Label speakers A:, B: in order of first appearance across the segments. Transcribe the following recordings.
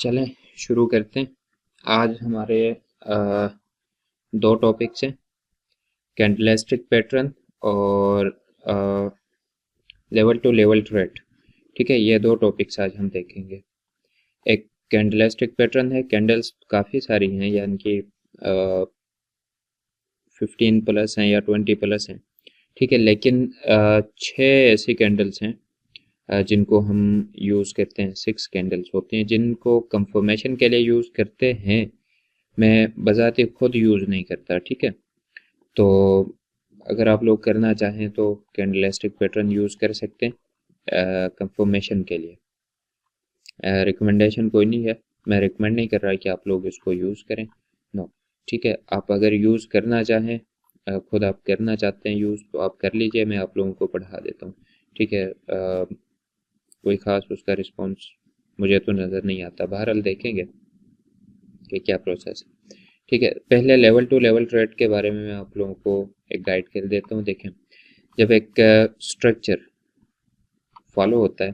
A: चलें शुरू करते हैं। आज हमारे दो टॉपिक्स हैं, कैंडलस्टिक पैटर्न और लेवल टू लेवल ट्रेड। ठीक है, ये दो टॉपिक्स आज हम देखेंगे। एक कैंडलस्टिक पैटर्न है, कैंडल्स काफ़ी सारी हैं, यानी कि 15 प्लस हैं या 20 प्लस हैं। ठीक है, लेकिन 6 ऐसी कैंडल्स हैं जिनको हम यूज़ करते हैं। 6 कैंडल्स होती हैं जिनको कंफर्मेशन के लिए यूज़ करते हैं। मैं बजाते खुद यूज़ नहीं करता। ठीक है, तो अगर आप लोग करना चाहें तो कैंडलस्टिक पैटर्न यूज़ कर सकते हैं कंफर्मेशन के लिए। रिकमेंडेशन कोई नहीं है, मैं रिकमेंड नहीं कर रहा कि आप लोग इसको यूज़ करें, नो। ठीक है, आप अगर यूज़ करना चाहें, खुद आप करना चाहते हैं यूज़, तो आप कर लीजिए, मैं आप लोगों को पढ़ा देता हूँ। ठीक है, कोई ख़ास उसका रिस्पॉन्स मुझे तो नज़र नहीं आता। बहरहाल देखेंगे कि क्या प्रोसेस है। ठीक है, पहले लेवल टू लेवल ट्रेड के बारे में मैं आप लोगों को एक गाइड कर देता हूँ। देखें, जब एक स्ट्रक्चर फॉलो होता है,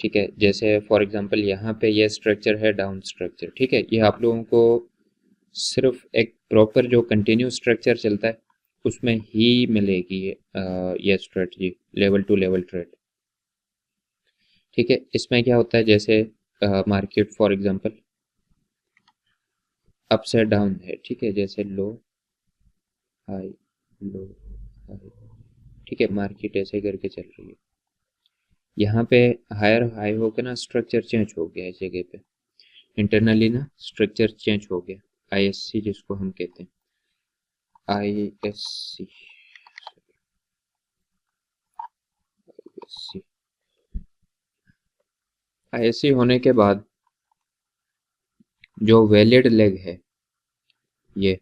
A: ठीक है, जैसे फॉर एग्जांपल यहाँ पे ये स्ट्रक्चर है डाउन स्ट्रक्चर। ठीक है, ये आप लोगों को सिर्फ एक प्रॉपर जो कंटिन्यू स्ट्रक्चर चलता है उसमें ही मिलेगी ये strategy level to level trade. ठीक है, इसमें क्या होता है, जैसे मार्केट फॉर एग्जांपल अप से डाउन है। ठीक है, जैसे लो हाई लो हाई। ठीक है, मार्केट ऐसे करके चल रही है। यहाँ पे हायर हाई होकर ना स्ट्रक्चर चेंज हो गया, इस जगह पे इंटरनली ना स्ट्रक्चर चेंज हो गया। आईएससी जिसको हम कहते हैं, आईएससी आईएससी होने के बाद जो वैलिड लेग है ये,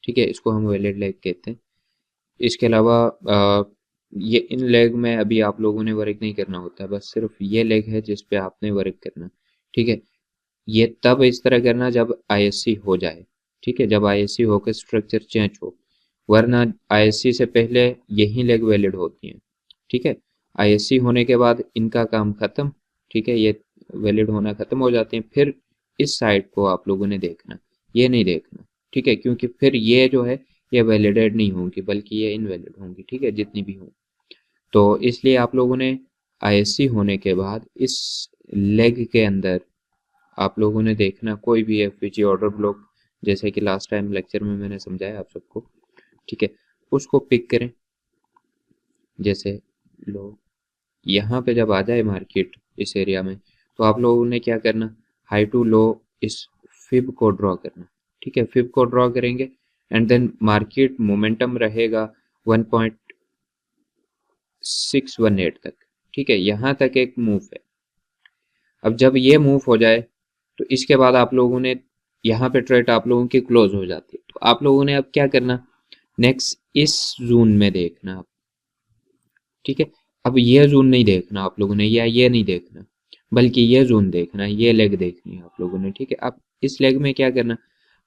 A: ठीक है, इसको हम वैलिड लेग कहते हैं। इसके अलावा ये इन लेग में अभी आप लोगों ने वर्क नहीं करना होता, बस सिर्फ ये लेग है जिस पे आपने वर्क करना। ठीक है, ये तब इस तरह करना जब आईएससी हो जाए। ठीक है, जब आईएससी होकर स्ट्रक्चर चेंज हो, वरना आईएससी से पहले यही लेग वैलिड होती हैं। ठीक है, आईएससी होने के बाद इनका काम खत्म। ठीक है, ये वैलिड होना खत्म हो जाते हैं। फिर इस साइड को आप लोगों ने देखना, ये नहीं देखना। ठीक है, क्योंकि फिर ये जो है ये वैलिडेट नहीं होंगी, बल्कि ये इनवैलिड होंगी। ठीक है, जितनी भी हों, तो इसलिए आप लोगों ने आईएससी होने के बाद इस लेग के अंदर आप लोगों ने देखना कोई भी एफवीजी ऑर्डर ब्लॉक, जैसे कि लास्ट टाइम लेक्चर में मैंने समझाया आप सबको। ठीक है, उसको पिक करें। जैसे लो यहाँ पे जब आ जाए मार्केट इस एरिया में, तो आप लोगों ने क्या करना, हाई टू लो इस फिब को ड्रॉ करना। ठीक है, फिब को ड्रॉ करेंगे एंड देन मार्केट मोमेंटम रहेगा 1.618 तक। ठीक है, यहाँ तक एक मूव है। अब जब ये मूव हो जाए तो इसके बाद आप लोगों ने यहाँ पे ट्रेड आप लोगों की क्लोज हो जाती है। तो आप लोगों ने अब क्या करना, नेक्स्ट इस जोन में देखना आप। ठीक है, अब ये जोन नहीं देखना आप लोगों ने, या ये नहीं देखना, बल्कि ये जोन देखना है, ये लेग देखनी है आप लोगों ने। ठीक है, अब इस लेग में क्या करना,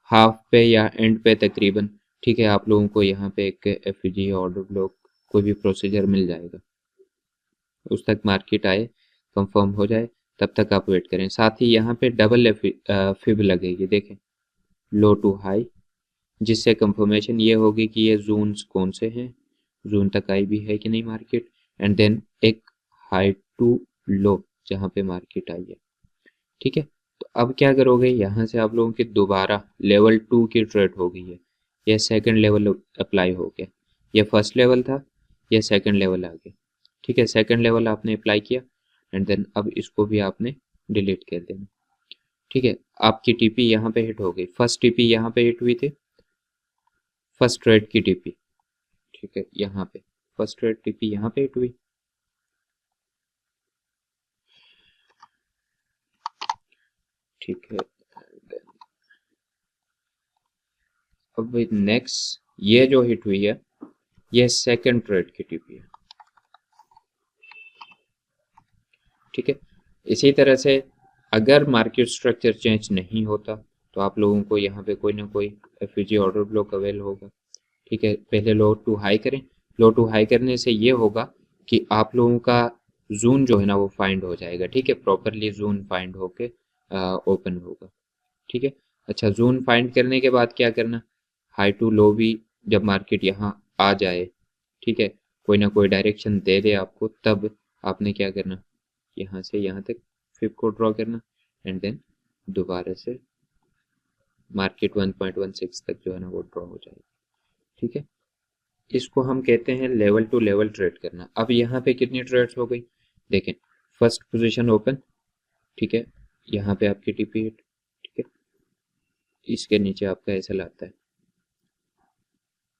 A: हाफ पे या एंड पे तकरीबन, ठीक है, आप लोगों को यहाँ पे एक एफजी ऑर्डर ब्लॉक कोई भी प्रोसीजर मिल जाएगा। उस तक मार्केट आए, कंफर्म हो जाए, तब तक आप वेट करें। साथ ही यहाँ पे डबल फिब लगेगी, देखें, लो टू हाई, जिससे कंफर्मेशन ये होगी कि ये जोन्स कौन से हैं, जोन तक आई भी है कि नहीं मार्केट, एंड देन एक हाई टू लो जहाँ पे मार्केट आई है। ठीक है, तो अब क्या करोगे, यहाँ से आप लोगों की दोबारा लेवल 2 की ट्रेड हो गई है। यह सेकंड लेवल अप्लाई हो गया, यह फर्स्ट लेवल था, यह सेकंड लेवल आ गया। ठीक है, सेकंड लेवल आपने अप्लाई किया एंड देन अब इसको भी आपने डिलीट कर देना। ठीक है, आपकी टीपी यहाँ पे हिट हो गई, फर्स्ट टीपी यहाँ पे हिट हुई थी, फर्स्ट ट्रेड की टीपी। ठीक है, यहाँ पे फर्स्ट ट्रेड टीपी यहाँ पे हिट हुई। ठीक है, अब नेक्स्ट ये जो हिट हुई है ये सेकंड ट्रेड की टीपी है। ठीक है, इसी तरह से अगर मार्केट स्ट्रक्चर चेंज नहीं होता तो आप लोगों को यहाँ पे कोई ना कोई एफईजी ऑर्डर ब्लॉक अवेल होगा। ठीक है, पहले लो टू हाई करें। लो टू हाई करने से ये होगा कि आप लोगों का जोन जो है ना वो फाइंड हो जाएगा। ठीक है, प्रॉपरली जोन फाइंड होके ओपन होगा। ठीक है, अच्छा जोन फाइंड करने के बाद क्या करना, हाई टू लो भी जब मार्केट यहाँ आ जाए, ठीक है, कोई ना कोई डायरेक्शन दे दे आपको, तब आपने क्या करना, यहाँ से यहाँ तक फिब को ड्रॉ करना एंड देन दोबारा से मार्केट 1.16 तक जो है ना वो ड्रॉ हो जाएगी। ठीक है, इसको हम कहते हैं लेवल टू लेवल ट्रेड करना। अब यहाँ पे कितनी ट्रेड्स हो गई, देखें, फर्स्ट पोजीशन ओपन, ठीक है, यहाँ पे आपकी टीपी हिट, ठीक है, इसके नीचे आपका एसएल आता है।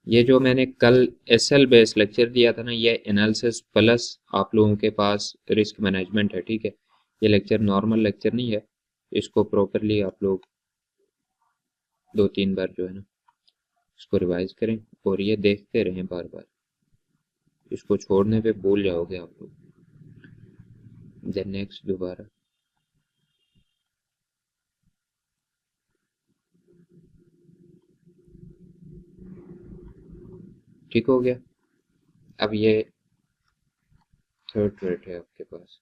A: ये जो मैंने कल एसएल बेस लेक्चर दिया था ना, ये एनालिसिस प्लस आप लोगों के पास रिस्क मैनेजमेंट है। ठीक है, ये लेक्चर नॉर्मल लेक्चर नहीं है, इसको प्रॉपरली आप लोग 2-3 बार जो है ना इसको रिवाइज करें और ये देखते रहें बार बार, इसको छोड़ने पे भूल जाओगे आप लोग। देन नेक्स्ट दोबारा, ठीक हो गया। अब ये थर्ड ट्रेड है आपके पास,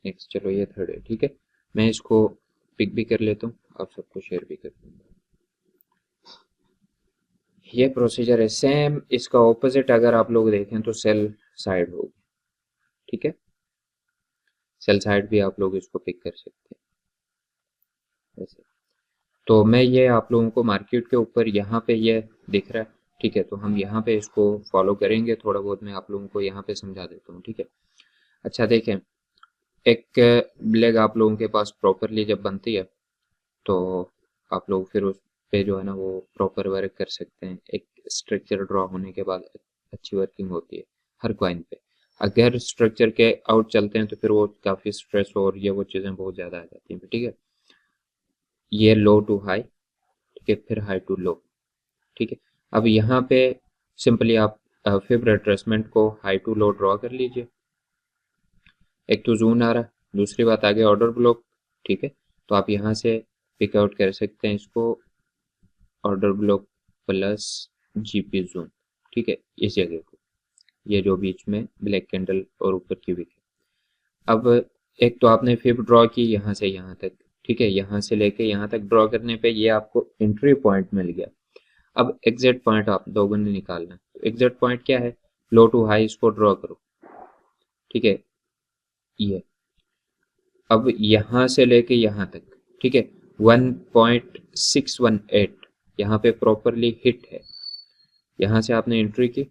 A: नेक्स्ट, चलो ये थर्ड है। ठीक है, मैं इसको पिक भी कर लेता हूँ, आप सबको शेयर भी कर दूंगा। ये प्रोसीजर है सेम, इसका ऑपोजिट अगर आप लोग देखें तो सेल साइड होगी। ठीक है, सेल साइड भी आप लोग इसको पिक कर सकते हैं ऐसे। तो मैं ये आप लोगों को मार्केट के ऊपर यहाँ पे ये दिख रहा है, ठीक है, तो हम यहाँ पे इसको फॉलो करेंगे, थोड़ा बहुत मैं आप लोगों को यहाँ पे समझा देता हूँ। ठीक है, अच्छा देखें, एक लेग आप लोगों के पास प्रॉपरली जब बनती है तो आप लोग फिर उस पे जो है ना वो प्रॉपर वर्क कर सकते हैं। एक स्ट्रक्चर ड्रॉ होने के बाद अच्छी वर्किंग होती है हर कॉइन पे। अगर स्ट्रक्चर के आउट चलते हैं तो फिर वो काफ़ी स्ट्रेस और ये वो चीज़ें बहुत ज़्यादा आ जाती हैं। ठीक है, ये लो टू हाई, ठीक है, फिर हाई टू लो। ठीक है, अब यहाँ पे सिंपली आप फिब रिट्रेसमेंट को हाई टू लो ड्रॉ कर लीजिए। एक तो जोन आ रहा है, दूसरी बात आगे ऑर्डर ब्लॉक। ठीक है, तो आप यहाँ से पिक आउट कर सकते हैं इसको, order block plus GP zone. ठीक है, इस जगह को, ये जो बीच में ब्लैक कैंडल और ऊपर की विक है। अब एक तो आपने फिब ड्रॉ की यहाँ से यहाँ तक, ठीक है, यहाँ से लेके यहाँ तक ड्रॉ करने पे ये आपको एंट्री पॉइंट मिल गया। अब एग्जैक्ट पॉइंट आप लोगों ने निकालना है, तो एग्जैक्ट पॉइंट क्या है, लो टू हाई इसको ड्रॉ करो। ठीक है, ये अब यहाँ से लेके यहाँ तक, ठीक है, 1.618 यहाँ पे प्रॉपरली हिट है। यहाँ से आपने एंट्री की,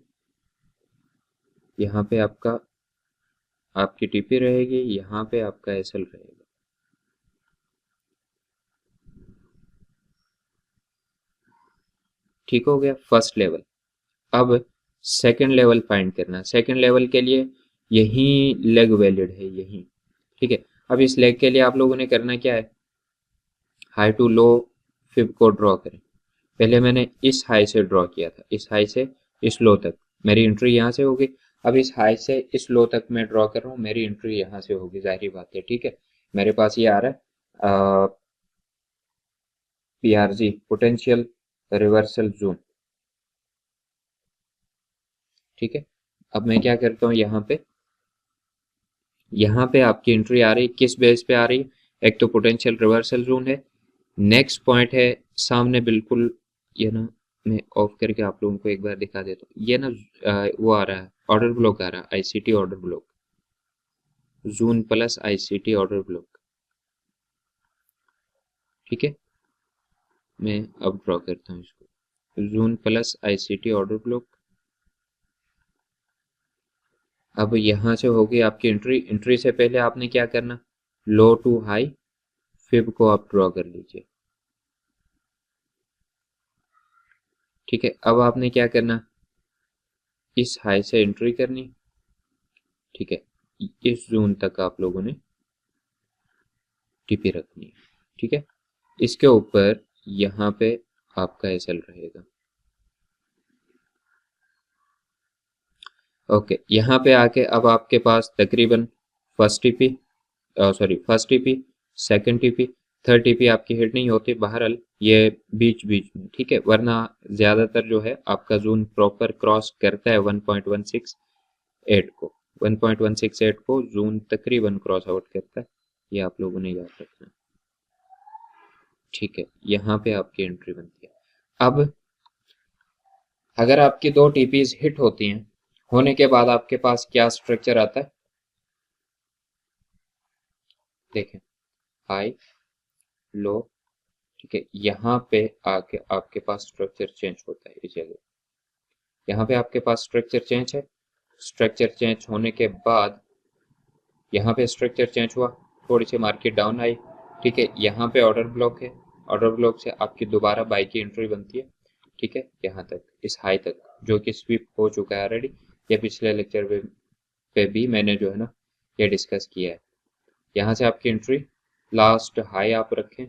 A: यहाँ पे आपकी टीपी रहेगी, यहाँ पे आपका एसएल रहेगा। ठीक हो गया फर्स्ट लेवल। अब सेकंड लेवल फाइंड करना। सेकंड लेवल के लिए यही लेग वैलिड है, यही। ठीक है, अब इस लेग के लिए आप लोगों ने करना क्या है, हाई टू लो फिब को ड्रॉ करें। पहले मैंने इस हाई से ड्रॉ किया था, इस हाई से इस लो तक, मेरी एंट्री यहाँ से होगी। अब इस हाई से इस लो तक मैं ड्रॉ कर रहा हूँ, मेरी एंट्री यहाँ से होगी, जाहिर बात है। ठीक है, मेरे पास ये आ रहा है पीआरजी, पोटेंशियल रिवर्सल जोन। ठीक है, अब मैं क्या करता हूँ, यहाँ पे आपकी एंट्री आ रही है, किस बेस पे आ रही है, एक तो पोटेंशियल रिवर्सल जोन है, नेक्स्ट पॉइंट है सामने बिल्कुल, ये ना मैं ऑफ करके आप लोगों को एक बार दिखा देता हूँ। ये ना वो आ रहा है, ऑर्डर ब्लॉक आ रहा है, आईसीटी ऑर्डर ब्लॉक, जून प्लस आईसीटी ऑर्डर ब्लॉक। ठीक है, मैं अब ड्रॉ करता हूँ इसको, जून प्लस आईसीटी ऑर्डर ब्लॉक। अब यहाँ से होगी आपकी एंट्री। एंट्री से पहले आपने क्या करना, लो टू हाई फिब को आप ड्रॉ कर लीजिए। ठीक है, अब आपने क्या करना, इस हाई से एंट्री करनी। ठीक है, इस जोन तक आप लोगों ने टीपी रखनी है। ठीक है, इसके ऊपर यहाँ पे आपका एसएल रहेगा। ओके, यहाँ पे आके अब आपके पास तकरीबन first TP, first TP, second TP, third TP आपकी हिट नहीं होती, बहरहाल ये बीच बीच में। ठीक है, वरना ज्यादातर जो है आपका जोन प्रॉपर क्रॉस करता है 1.168 को, 1.168 को जोन तकरीबन क्रॉस आउट करता है। ये आप लोगों ने याद रखना। ठीक है, यहाँ पे आपकी एंट्री बनती है। अब अगर आपकी दो टीपीज हिट होती हैं, होने के बाद आपके पास क्या स्ट्रक्चर आता है, देखें, हाई, लो, ठीक है, यहाँ पे आके आपके पास स्ट्रक्चर चेंज होता है इस जगह। यहाँ पे आपके पास स्ट्रक्चर चेंज है, स्ट्रक्चर चेंज होने के बाद यहाँ पे स्ट्रक्चर चेंज हुआ, थोड़ी सी मार्केट डाउन आई, ठीक है, यहाँ पे ऑर्डर ब्लॉक है, ऑर्डर ब्लॉक से आपकी दोबारा बाई की एंट्री बनती है, ठीक है, यहाँ तक, इस हाई तक, जो कि स्वीप हो चुका है ऑलरेडी। ये पिछले लेक्चर पे भी मैंने जो है ना ये डिस्कस किया है। यहाँ से आपकी एंट्री लास्ट हाई आप रखें,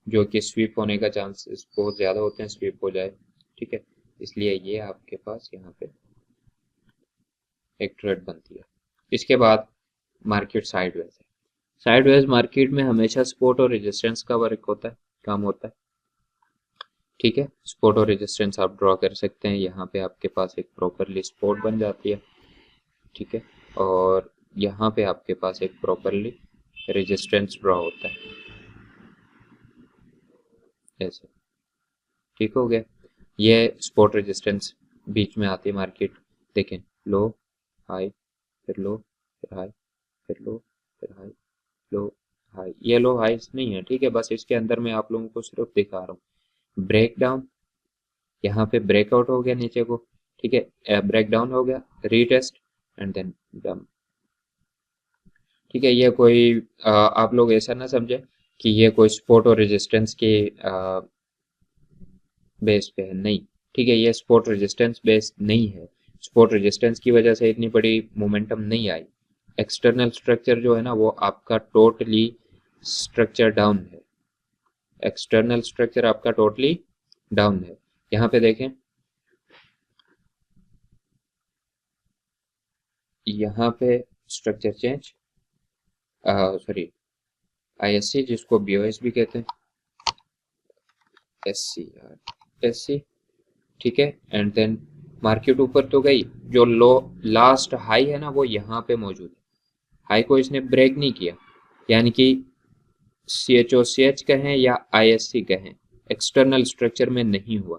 A: जो कि स्वीप होने का चांसेस बहुत ज़्यादा होते हैं, स्वीप हो जाए, ठीक है, इसलिए ये आपके पास यहाँ पे एक ट्रेड बनती है। इसके बाद मार्केट साइडवेज है। साइडवेज मार्केट में हमेशा सपोर्ट और रेजिस्टेंस का वर्क होता है, काम होता है, ठीक है, सपोर्ट और रेजिस्टेंस आप ड्रॉ कर सकते हैं, यहाँ पे आपके पास एक प्रॉपरली सपोर्ट बन जाती है, ठीक है, और यहाँ पे आपके पास एक प्रॉपरली रेजिस्टेंस ड्रॉ होता है, ऐसे, ठीक हो गया। ये सपोर्ट रेजिस्टेंस बीच में आती है मार्केट, देखें, लो, हाई, फिर लो, फिर हाई, फिर लो, फिर हाई, लो, हाई, ये लो हाइस नहीं है, ठीक है, बस इसके अंदर मैं आप लोगों को सिर्फ दिखा रहा हूँ। ब्रेक डाउन, यहाँ पे ब्रेकआउट हो गया नीचे को, ठीक है, ब्रेक डाउन हो गया, रीटेस्ट एंड देन डम, ठीक है। ये कोई आप लोग ऐसा ना समझे कि ये कोई सपोर्ट और रेजिस्टेंस के बेस पे है, नहीं, ठीक है, ये सपोर्ट रेजिस्टेंस बेस नहीं है, सपोर्ट रेजिस्टेंस की वजह से इतनी बड़ी मोमेंटम नहीं आई। एक्सटर्नल स्ट्रक्चर जो है ना वो आपका टोटली स्ट्रक्चर डाउन है, एक्सटर्नल स्ट्रक्चर आपका टोटली डाउन है। यहाँ पे देखें, यहाँ पे स्ट्रक्चर चेंज, सॉरी, आईएससी जिसको बीओएस भी कहते हैं, एससी, ठीक है, एंड देन मार्केट ऊपर तो गई, जो लो लास्ट हाई है ना वो यहाँ पे मौजूद है, हाई को इसने ब्रेक नहीं किया, यानी कि CHOCH कहें या ISC कहें, एक्सटर्नल स्ट्रक्चर में नहीं हुआ,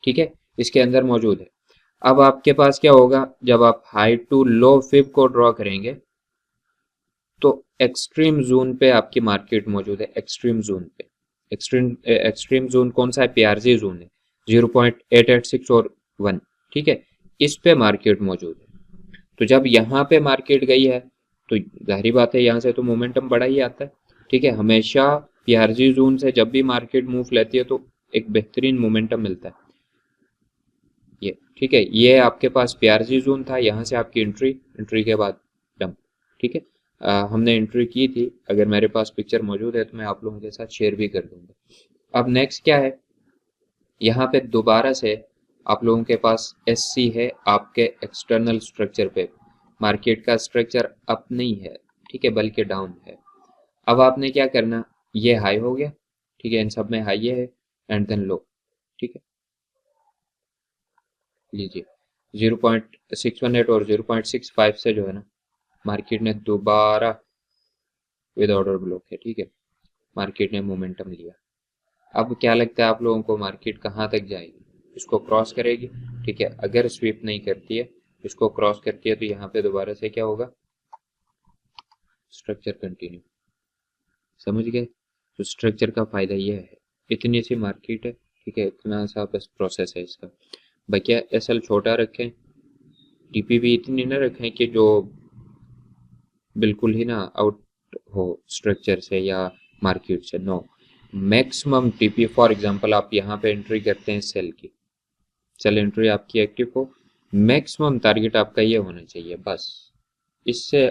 A: ठीक है, इसके अंदर मौजूद है। अब आपके पास क्या होगा, जब आप हाई टू लो फिब को ड्रॉ करेंगे तो एक्सट्रीम जोन पे आपकी मार्केट मौजूद है, एक्सट्रीम जोन पे, एक्सट्रीम जोन कौन सा है, PRG जोन है, 0.886 और 1, ठीक है, इस पे मार्केट मौजूद है। तो जब यहाँ पे मार्केट गई है तो जाहिर बात है यहाँ से तो मोमेंटम बड़ा ही आता है, ठीक है, हमेशा PRG जोन से जब भी मार्केट मूव लेती है तो एक बेहतरीन मोमेंटम मिलता है, ये ठीक है, ये आपके पास PRG जोन था, यहाँ से आपकी एंट्री के बाद डंप, ठीक है, हमने एंट्री की थी, अगर मेरे पास पिक्चर मौजूद है तो मैं आप लोगों के साथ शेयर भी कर दूंगा। अब नेक्स्ट क्या है, यहाँ पे दोबारा से आप लोगों के पास SC है आपके एक्सटर्नल स्ट्रक्चर पे, मार्केट का स्ट्रक्चर अप नहीं है, ठीक है, बल्कि डाउन है। अब आपने क्या करना, ये हाई हो गया, ठीक है, इन सब में हाई है एंड देन लो, ठीक है, लीजिए 0.618 और 0.65 से जो है ना मार्केट ने दोबारा विद ऑर्डर ब्लॉक है, ठीक है, मार्केट ने मोमेंटम लिया। अब क्या लगता है आप लोगों को, मार्केट कहाँ तक जाएगी, इसको क्रॉस करेगी, ठीक है, अगर स्वीप नहीं करती है, इसको क्रॉस करती है तो यहाँ पे दोबारा से क्या होगा, स्ट्रक्चर कंटिन्यू, समझ गए। तो स्ट्रक्चर का फायदा यह है, इतनी सी मार्केट है, ठीक है, इतना सा बस प्रोसेस है इसका, बकिया SL छोटा रखें, TP भी इतनी ना रखें कि जो बिल्कुल ही ना आउट हो स्ट्रक्चर से या मार्केट से, no, maximum TP, for example आप यहाँ पे एंट्री करते हैं सेल की, सेल एंट्री आपकी एक्टिव हो, मैक्सिमम टारगेट आपका ये होना चाहिए, बस इससे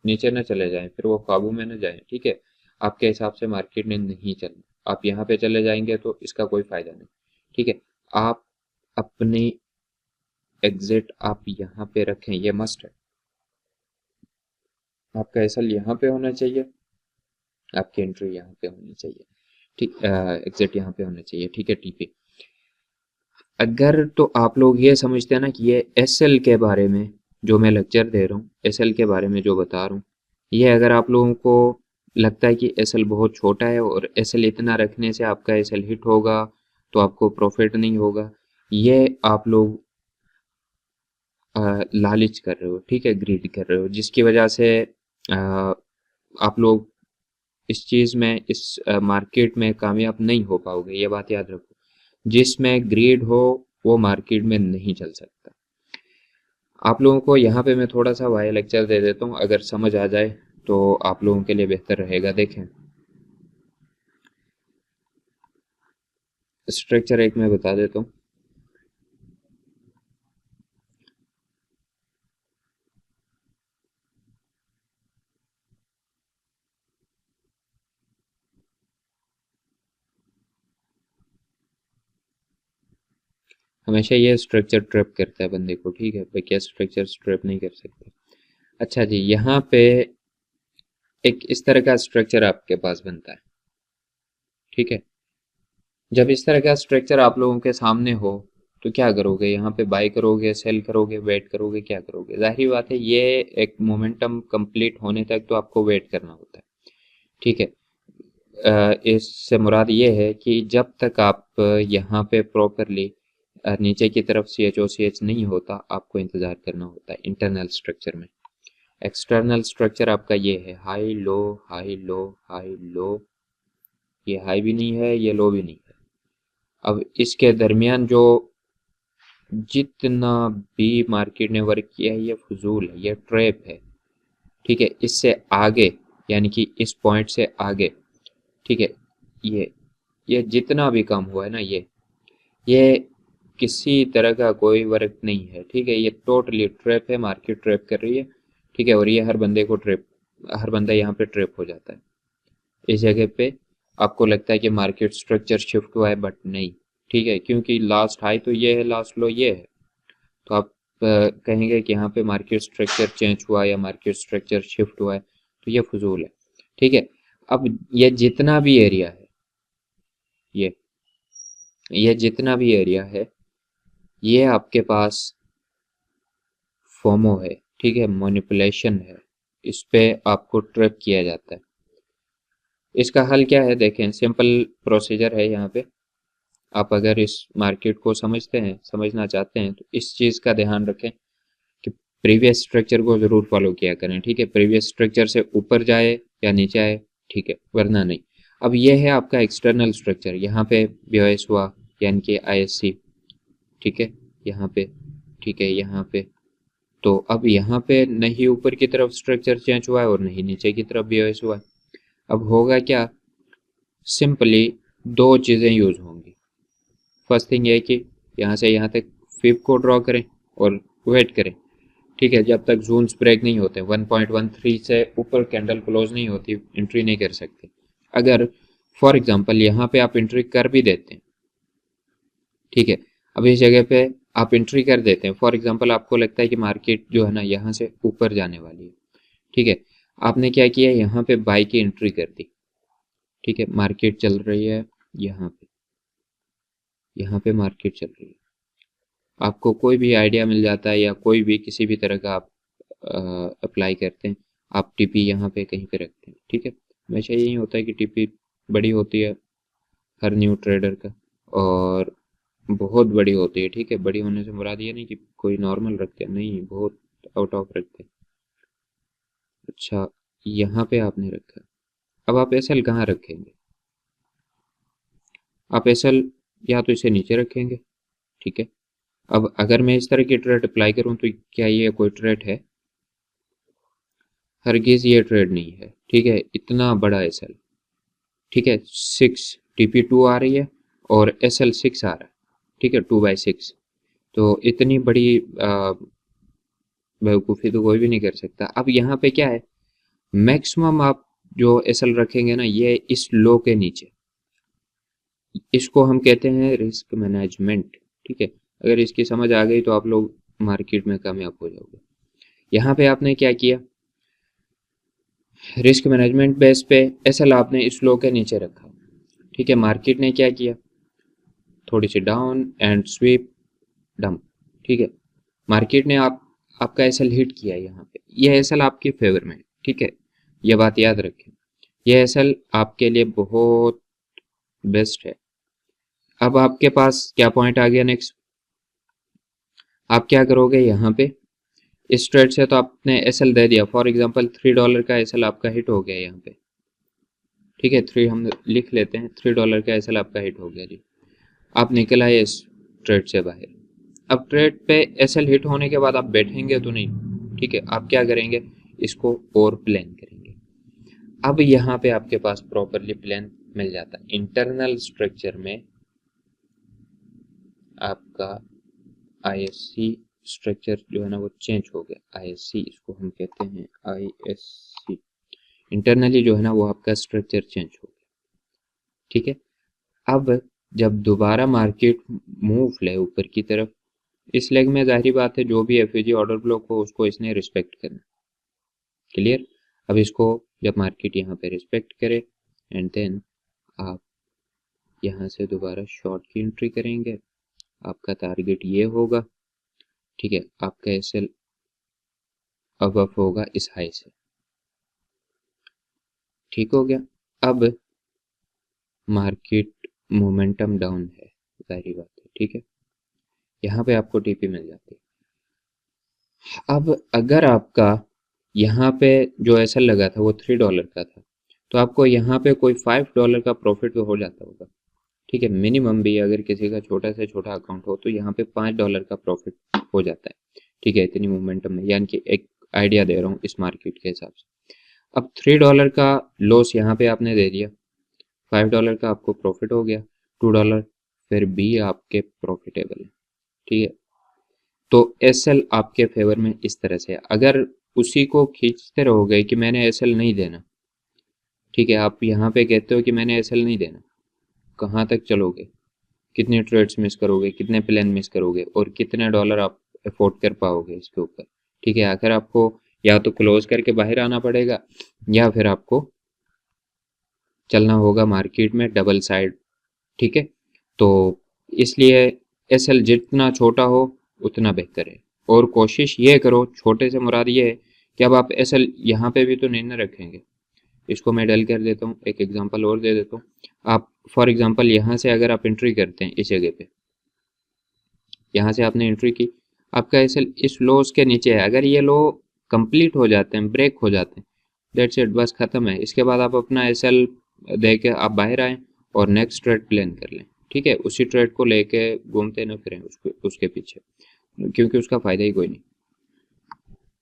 A: नीचे ना चले जाएं, फिर वो काबू में ना जाएं, ठीक है, आपके हिसाब से मार्केट ने नहीं चलना, आप यहाँ पे चले जाएंगे तो इसका कोई फायदा नहीं, ठीक है, आप अपनी एग्जिट आप यहाँ पे रखें, ये मस्ट है, आपका SL यहाँ पे होना चाहिए, आपकी एंट्री यहाँ पे होनी चाहिए, ठीक, एग्जिट यहाँ पे होना चाहिए, ठीक है, TP। अगर तो आप लोग ये समझते हैं ना कि ये SL के बारे में जो मैं लेक्चर दे रहा हूँ, SL के बारे में जो बता रहा हूँ, ये अगर आप लोगों को लगता है कि एसएल बहुत छोटा है और एसएल इतना रखने से आपका एसएल हिट होगा तो आपको प्रॉफिट नहीं होगा, ये आप लोग लालच कर रहे हो, ठीक है, ग्रीड कर रहे हो, जिसकी वजह से आप लोग इस चीज़ में, इस मार्केट में कामयाब नहीं हो पाओगे। ये बात याद रखो, जिसमें ग्रीड हो वो मार्केट में नहीं चल सकता। आप लोगों को यहाँ पे मैं थोड़ा सा वाया लेक्चर दे देता हूँ, अगर समझ आ जाए तो आप लोगों के लिए बेहतर रहेगा। देखें, स्ट्रक्चर एक मैं बता देता हूँ। हमेशा ये स्ट्रक्चर ट्रैप करता है बंदे को, ठीक है भाई, क्या स्ट्रक्चर ट्रैप नहीं कर सकते। अच्छा जी, यहाँ पे एक इस तरह का स्ट्रक्चर आपके पास बनता है, ठीक है। जब इस तरह का स्ट्रक्चर आप लोगों के सामने हो तो क्या करोगे, यहाँ पे बाय करोगे, सेल करोगे, वेट करोगे, क्या करोगे? जाहिर बात है, ये एक मोमेंटम कंप्लीट होने तक तो आपको वेट करना होता है, ठीक है। इससे मुराद ये है कि जब तक आप यहाँ पे प्रॉपरली नीचे की तरफ CHOCH नहीं होता, आपको इंतज़ार करना होता है इंटरनल स्ट्रक्चर में। एक्सटर्नल स्ट्रक्चर आपका ये है, high low high low high low, ये हाई भी नहीं है, ये लो भी नहीं है। अब इसके दरमियान जो जितना भी मार्केट ने वर्क किया है, ये फजूल है, ये ट्रैप है, ठीक है। इससे आगे, यानी कि इस पॉइंट से आगे, ठीक है, ये जितना भी काम हुआ है ना, ये किसी तरह का कोई वर्क नहीं है, ठीक है। ये टोटली ट्रैप है, मार्केट ट्रैप कर रही है, ठीक है। और ये हर बंदे को ट्रैप, हर बंदा यहाँ पे ट्रैप हो जाता है। इस जगह पे आपको लगता है कि मार्केट स्ट्रक्चर शिफ्ट हुआ है, बट नहीं, ठीक है, क्योंकि लास्ट हाई तो ये है, लास्ट लो ये है। तो आप कहेंगे कि यहाँ पे मार्केट स्ट्रक्चर चेंज हुआ या मार्केट स्ट्रक्चर शिफ्ट हुआ है, तो ये फजूल है, ठीक है। अब ये जितना भी एरिया है, ये ये जितना भी एरिया है, ये आपके पास फोमो है, ठीक है, मैनिपुलेशन है, इस पे आपको ट्रैप किया जाता है। इसका हल क्या है? देखें, सिंपल प्रोसीजर है यहाँ पे। आप अगर इस मार्केट को समझते हैं, समझना चाहते हैं, तो इस चीज़ का ध्यान रखें कि प्रीवियस स्ट्रक्चर को ज़रूर फॉलो किया करें, ठीक है। प्रीवियस स्ट्रक्चर से ऊपर जाए या नीचे आए, ठीक है, वरना नहीं। अब ये है आपका एक्सटर्नल स्ट्रक्चर, यहाँ पे BOS हुआ, यानी कि ISC, ठीक है, यहाँ पे, ठीक है, यहाँ पे। तो अब यहाँ पे नहीं ऊपर की तरफ स्ट्रक्चर चेंज हुआ है और नहीं नीचे की तरफ BOS हुआ है। अब होगा क्या? सिंपली दो चीज़ें यूज होंगी। फर्स्ट थिंग ये है कि यहाँ से यहाँ तक फिब को ड्रॉ करें और वेट करें, ठीक है, जब तक जोन्स ब्रेक नहीं होते, 1.13 से ऊपर कैंडल क्लोज नहीं होती, एंट्री नहीं कर सकते। अगर फॉर एग्जांपल यहाँ पे आप एंट्री कर भी देते हैं, ठीक है, अब इस जगह पे आप एंट्री कर देते हैं, फॉर एग्जांपल आपको लगता है कि मार्केट जो है ना यहाँ से ऊपर जाने वाली है, ठीक है, आपने क्या किया, यहाँ पे बाई की एंट्री कर दी, ठीक है, मार्केट चल रही है यहाँ पे मार्केट चल रही है। आपको कोई भी आइडिया मिल जाता है या कोई भी किसी भी तरह का आप अप्लाई करते हैं, आप टीपी यहाँ पे कहीं पे रखते हैं, ठीक है। हमेशा यही होता है कि टीपी बड़ी होती है हर न्यू ट्रेडर का, और बहुत बड़ी होती है, ठीक है। बड़ी होने से मुराद ये नहीं कि कोई नॉर्मल रखते हैं, नहीं, बहुत आउट ऑफ रखते हैं। अच्छा, यहाँ पे आपने रखा, अब आप एसएल कहाँ रखेंगे? आप एसएल या तो इसे नीचे रखेंगे, ठीक है। अब अगर मैं इस तरह की ट्रेड अप्लाई करूं तो क्या ये कोई ट्रेड है? हरगिज ये ट्रेड नहीं है, ठीक है। इतना बड़ा एसएल, ठीक है, 6 TP2 आ रही है और SL6 आ रहा है, ठीक है, 2/6। तो इतनी बड़ी बेवकूफ़ी तो कोई भी नहीं कर सकता। अब यहाँ पे क्या है, मैक्सिमम आप जो एसएल रखेंगे ना, ये इस लो के नीचे, इसको हम कहते हैं रिस्क मैनेजमेंट, ठीक है। अगर इसकी समझ आ गई तो आप लोग मार्केट में कामयाब हो जाओगे। यहाँ पे आपने क्या किया, रिस्क मैनेजमेंट बेस पे एसएल आपने इस लो के नीचे रखा, ठीक है। मार्केट ने क्या किया, थोड़ी सी डाउन एंड स्वीप डंप, ठीक है। मार्केट ने आपका एसएल हिट किया यहाँ पे, ये एसएल आपके फेवर में है, ठीक है। ये बात याद रखें, ये एसएल आपके लिए बहुत बेस्ट है। अब आपके पास क्या पॉइंट आ गया नेक्स्ट, आप क्या करोगे यहाँ पे इस ट्रेड से, तो आपने एसएल दे दिया, फॉर एग्जांपल $3 का एसएल आपका हिट हो गया यहाँ पे, ठीक है, 3 हम लिख लेते हैं, $3 का एसएल आपका हिट हो गया जी। आप निकल आए इस ट्रेड से बाहर। अब ट्रेड पे एसएल हिट होने के बाद आप बैठेंगे तो नहीं, ठीक है, आप क्या करेंगे, इसको और प्लान करेंगे। अब यहाँ पे आपके पास प्रॉपरली प्लान मिल जाता है। इंटरनल स्ट्रक्चर में आपका आईएससी स्ट्रक्चर जो है ना वो चेंज हो गया। आईएससी इसको हम कहते हैं आईएससी, इंटरनली जो है ना वो आपका स्ट्रक्चर चेंज हो गया, ठीक है। अब जब दोबारा मार्केट मूव ले ऊपर की तरफ, इस लेग में जाहिर बात है जो भी एफयूजी ऑर्डर ब्लॉक हो उसको इसने रिस्पेक्ट करना, क्लियर। अब इसको जब मार्केट यहाँ पे रिस्पेक्ट करे एंड देन आप यहाँ से दोबारा शॉर्ट की एंट्री करेंगे, आपका टारगेट ये होगा, ठीक है, आपका एसएल अबव होगा इस हाई से, ठीक हो गया। अब मार्केट मोमेंटम डाउन है, जाहिर बात है, ठीक है, यहाँ पे आपको टीपी मिल जाती है। अब अगर आपका यहाँ पे जो एसएल लगा था वो $3 का था, तो आपको यहाँ पे कोई $5 का प्रॉफिट तो हो जाता होगा, ठीक है, मिनिमम भी अगर किसी का छोटा से छोटा अकाउंट हो तो यहाँ पे $5 का प्रॉफिट हो जाता है, ठीक है, इतनी मोमेंटम में, यानी कि एक आइडिया दे रहा हूँ इस मार्केट के हिसाब से। अब $3 का लॉस यहाँ पे आपने दे दिया, $5 का आपको प्रॉफिट हो गया, $2 फिर भी आपके प्रॉफिटेबल है, ठीक है। तो एसएल आपके फेवर में इस तरह से, अगर उसी को खींचते रहोगे कि मैंने एसएल नहीं देना, ठीक है, आप यहाँ पे कहते हो कि मैंने एसएल नहीं देना, कहाँ तक चलोगे, कितने ट्रेड्स मिस करोगे, कितने प्लान मिस करोगे, और कितने डॉलर आप अफोर्ड कर पाओगे इसके ऊपर, ठीक है। आखिर आपको या तो क्लोज करके बाहर आना पड़ेगा या फिर आपको चलना होगा मार्केट में डबल साइड, ठीक है। तो इसलिए एसएल जितना छोटा हो उतना बेहतर है, और कोशिश ये करो, छोटे से मुराद ये है कि अब आप एसएल यहाँ पे भी तो नहीं ना रखेंगे। इसको मैं डल कर देता हूँ, एक एग्जांपल और दे देता हूँ। आप फॉर एग्जांपल यहाँ से अगर आप एंट्री करते हैं इस जगह पे, यहाँ से आपने एंट्री की, आपका एसएल इस लोस के नीचे है, अगर ये लो कंप्लीट हो जाते हैं, ब्रेक हो जाते हैं, दैट्स इट, बस खत्म है। इसके बाद आप अपना एसएल दे के आप बाहर आएँ और नेक्स्ट ट्रेड प्लान कर लें, ठीक है, उसी ट्रेड को लेके घूमते न फिरें उसके पीछे, क्योंकि उसका फ़ायदा ही कोई नहीं।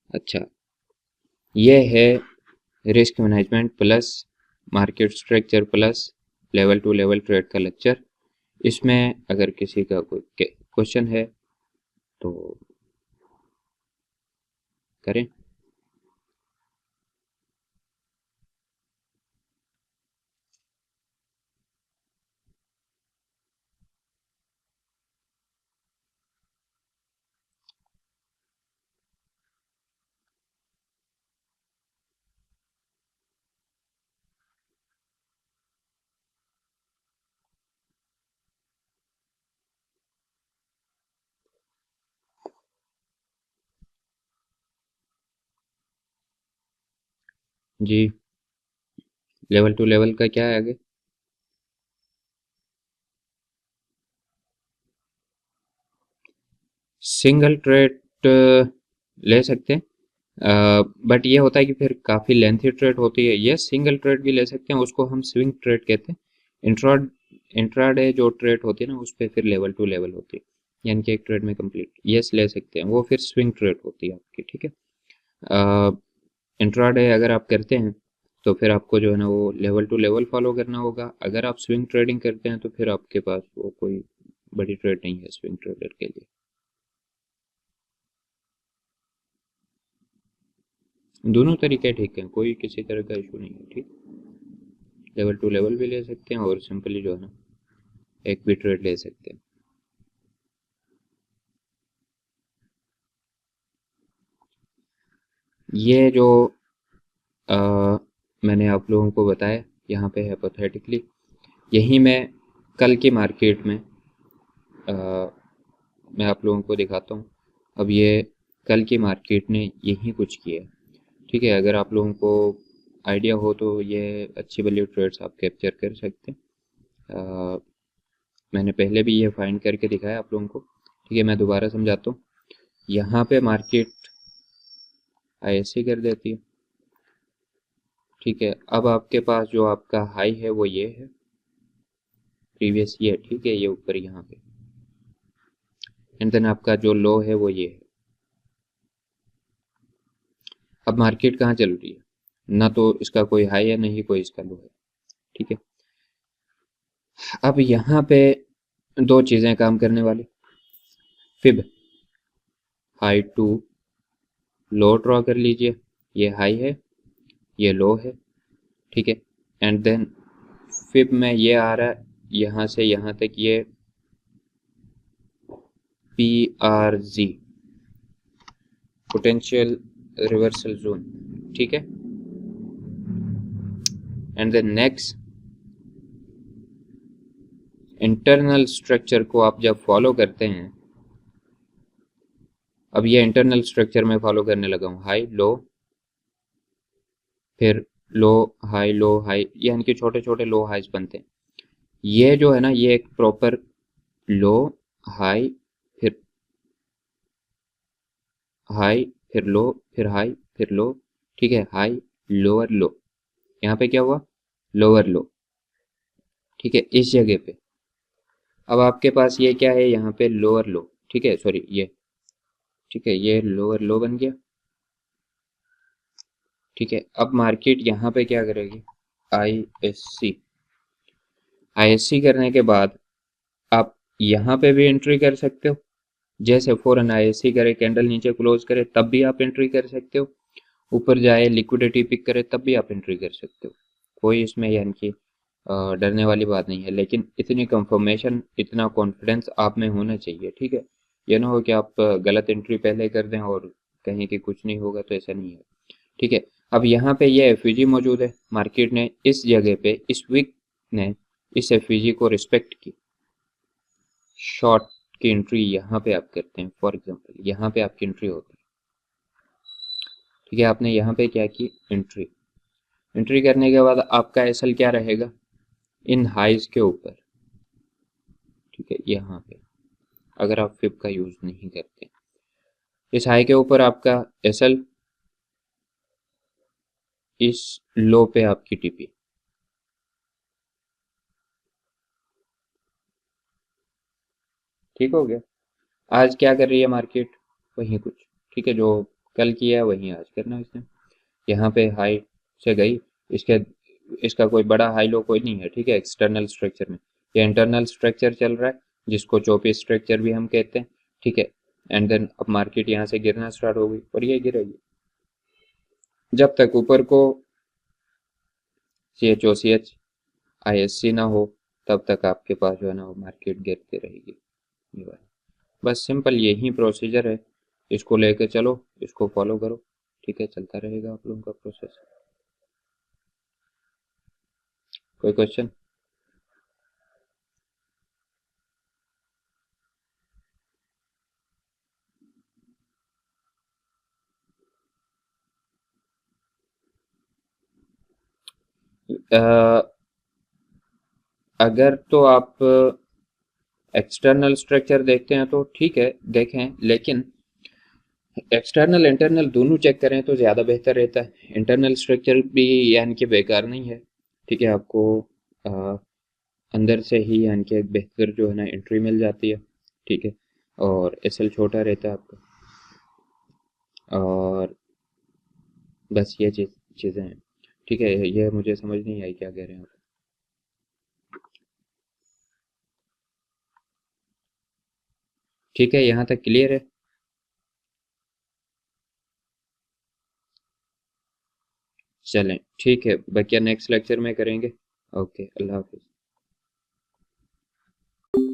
A: अच्छा, ये है risk management plus market structure plus level to level trade का लेक्चर। इसमें अगर किसी का कोई क्वेश्चन है तो करें। जी, लेवल टू लेवल का क्या है आगे? सिंगल ट्रेड ले सकते हैं, बट ये होता है कि फिर काफ़ी लेंथी ट्रेड होती है। ये सिंगल ट्रेड भी ले सकते हैं, उसको हम स्विंग ट्रेड कहते हैं। इंट्रा इंट्राडे जो ट्रेड होती है ना उस पर फिर लेवल टू लेवल होती है, यानी कि एक ट्रेड में कंप्लीट, यस ले सकते हैं, वो फिर स्विंग ट्रेड होती है आपकी, ठीक है। इंट्राडे अगर आप करते हैं तो फिर आपको जो है ना वो लेवल टू लेवल फॉलो करना होगा। अगर आप स्विंग ट्रेडिंग करते हैं तो फिर आपके पास वो कोई बड़ी ट्रेड नहीं है स्विंग ट्रेडर के लिए। दोनों तरीके ठीक हैं, कोई किसी तरह का इशू नहीं है, ठीक। लेवल टू लेवल भी ले सकते हैं और सिंपली जो है ना एक भी ट्रेड ले सकते हैं। ये जो आ, मैंने आप लोगों को बताया यहाँ पे हाइपोथेटिकली, यही मैं कल की मार्केट में मैं आप लोगों को दिखाता हूँ। अब ये कल की मार्केट ने यही कुछ किया, ठीक है। अगर आप लोगों को आइडिया हो तो ये अच्छी वैल्यू ट्रेड्स आप कैप्चर कर सकते हैं। मैंने पहले भी ये फाइंड करके दिखाया आप लोगों को। ठीक है, मैं दोबारा समझाता हूँ। यहाँ पे मार्केट ISC कर देती है। ठीक है, अब आपके पास जो आपका हाई है वो ये है, प्रीवियस ये। ठीक है, ये ऊपर यहाँ पे, एंड देन आपका जो लो है वो ये है। अब मार्केट कहाँ चल रही है, ना तो इसका कोई हाई है, ना ही कोई इसका लो है। ठीक है, अब यहाँ पे दो चीजें काम करने वाली। Fib high to low draw कर लीजिए, ये हाई है, ये लो है। ठीक है, एंड देन फिब में ये आ रहा है यहाँ से यहाँ तक, ये PRZ, पोटेंशियल रिवर्सल जोन। ठीक है, and then next internal structure को आप जब फॉलो करते हैं, अब ये इंटरनल स्ट्रक्चर में फॉलो करने लगा हूँ, हाई लो, फिर लो हाई लो हाई, यानी कि छोटे छोटे लो हाइज बनते हैं। ये जो है ना, ये एक प्रॉपर लो हाई, फिर हाई, फिर लो, फिर हाई, फिर लो। ठीक है, हाई लोअर लो, यहाँ पे क्या हुआ, लोअर लो। ठीक है, इस जगह पे अब आपके पास ये क्या है, यहाँ पे लोअर लो। ठीक है, सॉरी ये, ठीक है, ये लोअर लो बन गया। ठीक है, अब मार्केट यहाँ पे क्या करेगी, ISC। ISC करने के बाद आप यहाँ पे भी एंट्री कर सकते हो, जैसे फौरन ISC करे, कैंडल नीचे क्लोज करे, तब भी आप एंट्री कर सकते हो। ऊपर जाए लिक्विडिटी पिक करे, तब भी आप एंट्री कर सकते हो। कोई इसमें यानी कि डरने वाली बात नहीं है, लेकिन इतनी कंफर्मेशन, इतना कॉन्फिडेंस आप में होना चाहिए। ठीक है, ये ना हो कि आप गलत एंट्री पहले कर दें और कहीं कि कुछ नहीं होगा, तो ऐसा नहीं है। ठीक है, अब यहाँ पे ये FEG मौजूद है, मार्केट ने इस जगह पे, इस वीक ने इस FEG को रिस्पेक्ट की, शॉर्ट की एंट्री यहाँ पे आप करते हैं। फॉर एग्जांपल यहाँ पे आपकी एंट्री होती है। ठीक है, आपने यहाँ पे क्या की, एंट्री। एंट्री करने के बाद आपका SL क्या रहेगा, इन हाइज के ऊपर। ठीक है, यहाँ पे अगर आप फिब का यूज नहीं करते, इस हाई के ऊपर आपका SL, इस लो पे आपकी TP। ठीक हो गया। आज क्या कर रही है मार्केट, वही कुछ। ठीक है, जो कल किया है वही आज करना है इसने। यहाँ पे हाई से गई, इसके इसका कोई बड़ा हाई लो कोई नहीं है। ठीक है, एक्सटर्नल स्ट्रक्चर में ये इंटरनल स्ट्रक्चर चल रहा है, जिसको चौपी स्ट्रक्चर भी हम कहते हैं। ठीक है, एंड देन अब मार्केट यहाँ से गिरना स्टार्ट हो गई, और ये गिरेगी जब तक ऊपर को CHOCH ISC ना हो, तब तक आपके पास जो है ना वो मार्केट गिरती रहेगी। ये वाला बस सिंपल यही प्रोसीजर है, इसको लेके चलो, इसको फॉलो करो। ठीक है, चलता रहेगा आप लोगों का प्रोसेस। कोई क्वेश्चन? अगर तो आप एक्सटर्नल स्ट्रक्चर देखते हैं तो ठीक है, देखें, लेकिन एक्सटर्नल इंटरनल दोनों चेक करें तो ज़्यादा बेहतर रहता है। इंटरनल स्ट्रक्चर भी यानी कि बेकार नहीं है। ठीक है, आपको अ, अंदर से ही यानी कि एक बेहतर जो है ना एंट्री मिल जाती है। ठीक है, और SL छोटा रहता है आपका, और बस ये चीज़ें हैं। ठीक है, ये मुझे समझ नहीं आई क्या कह रहे हैं आप। ठीक है, यहाँ तक क्लियर है। चलें, ठीक है, बाकी नेक्स्ट लेक्चर में करेंगे। ओके, अल्लाह हाफिज़।